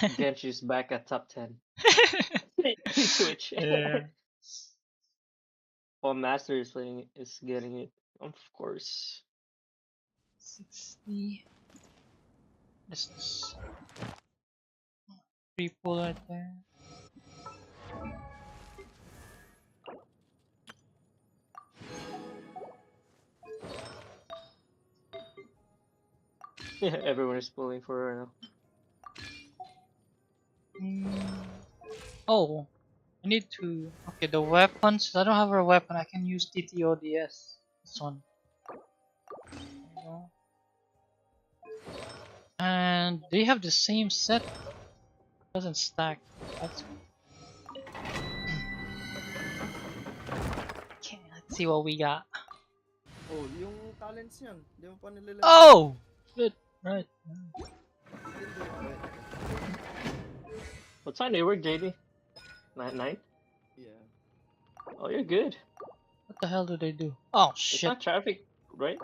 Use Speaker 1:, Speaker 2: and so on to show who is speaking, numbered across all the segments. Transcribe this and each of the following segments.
Speaker 1: Genshi's back at top 10. Switch.
Speaker 2: Yeah.
Speaker 1: While Master is playing is getting it, of course.
Speaker 2: 60. This is triple right there.
Speaker 1: Yeah, everyone is pulling for her now.
Speaker 2: Oh, I need to. Okay, the weapons. I don't have a weapon. I can use TTODS. This one. There you go. And they have the same set. Doesn't stack. That's. Okay, let's see what we got.
Speaker 3: Oh, yung talents yan. Di mo pa nilalagay.
Speaker 2: Oh, good. Right.
Speaker 1: What time they work, JD? 9?
Speaker 3: Yeah.
Speaker 1: Oh, you're good.
Speaker 2: What the hell do they do? Oh
Speaker 1: It's
Speaker 2: shit!
Speaker 1: not traffic, right?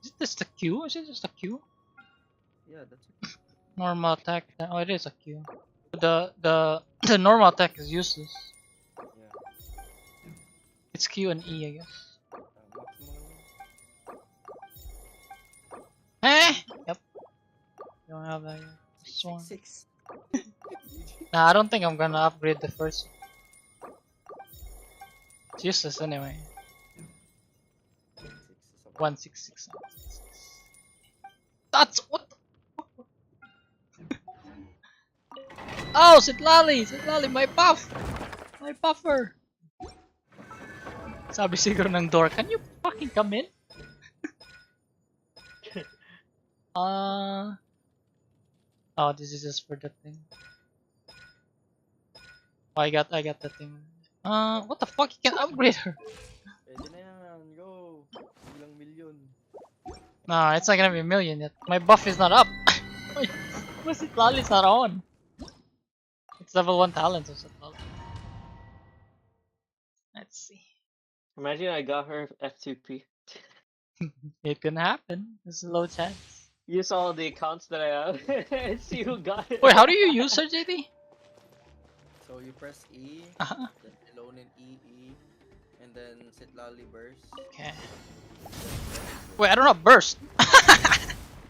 Speaker 2: Is this the Q? Is it just a Q?
Speaker 3: Yeah, that's it.
Speaker 2: Normal attack. Oh, it is a Q. The normal attack is useless.
Speaker 3: Yeah.
Speaker 2: It's Q and E, I guess.
Speaker 3: Max mo lang.
Speaker 2: Eh? Yep. Don't have that yet. This one.
Speaker 3: 6.
Speaker 2: Nah, I don't think I'm gonna upgrade the first one. It's useless anyway. 166. That's what the Oh, Sitlali! Sitlali, my buff! My buffer! Sabi siguro ng door, can you fucking come in? Oh, this is just for the thing. Oh, I got the thing. What the fuck? You can upgrade her.
Speaker 3: Pwede na yan. Go. Ilang million.
Speaker 2: Nah, it's not gonna be a million yet. My buff is not up. My Sitlali's not on. It's level 1 talent or something. Let's see.
Speaker 1: Imagine I got her F2P.
Speaker 2: It can happen. There's a low chance.
Speaker 1: Use all the accounts that I have and see who got it.
Speaker 2: Wait, how do you use her, JD?
Speaker 3: So you press E,
Speaker 2: Uh-huh.
Speaker 3: then alone in E, and then Sitlali burst.
Speaker 2: Okay. Wait, I don't have burst.
Speaker 3: Yeah,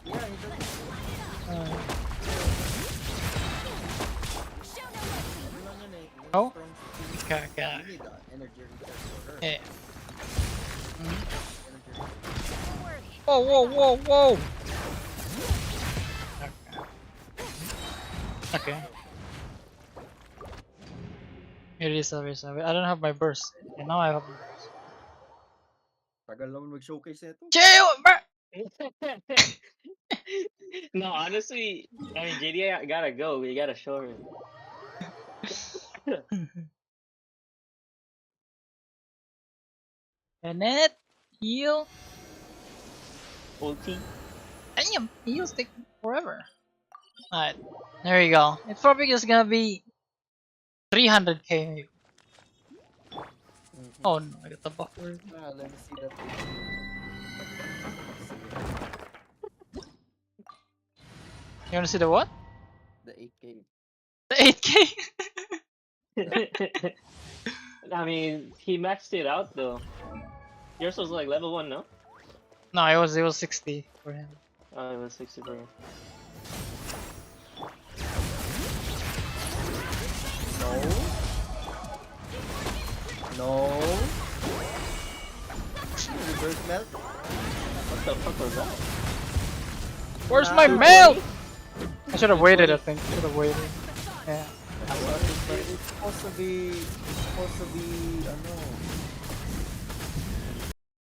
Speaker 3: he does.
Speaker 2: Oh?
Speaker 3: Strong
Speaker 2: Okay, okay.
Speaker 3: You need that energy recharge for her.
Speaker 2: Yeah.
Speaker 3: Energy
Speaker 2: Whoa, whoa, whoa, whoa! Okay. Here it is, I don't have my burst. And now I have my burst.
Speaker 3: Tagal naman mag-showcase na ito.
Speaker 2: Chill, bro!
Speaker 1: No, honestly, I mean, JD gotta go. We gotta show her.
Speaker 2: Bennett, heal.
Speaker 1: Ulti.
Speaker 2: Damn, heals take forever. Alright, there you go. It's probably just gonna be 300k maybe. Oh no, I got the buffer.
Speaker 3: Let me see that.
Speaker 2: You wanna see the what?
Speaker 3: The 8K.
Speaker 2: The 8k?
Speaker 1: I mean, he maxed it out though. Yours was like level 1, no?
Speaker 2: No, it was 60 for him.
Speaker 1: Oh, it was 60 for him.
Speaker 3: No. Reverse melt.
Speaker 1: What the fuck was that?
Speaker 2: Where's my mail? I should have waited, I think. Should have waited. Yeah.
Speaker 3: It's supposed to be, ano,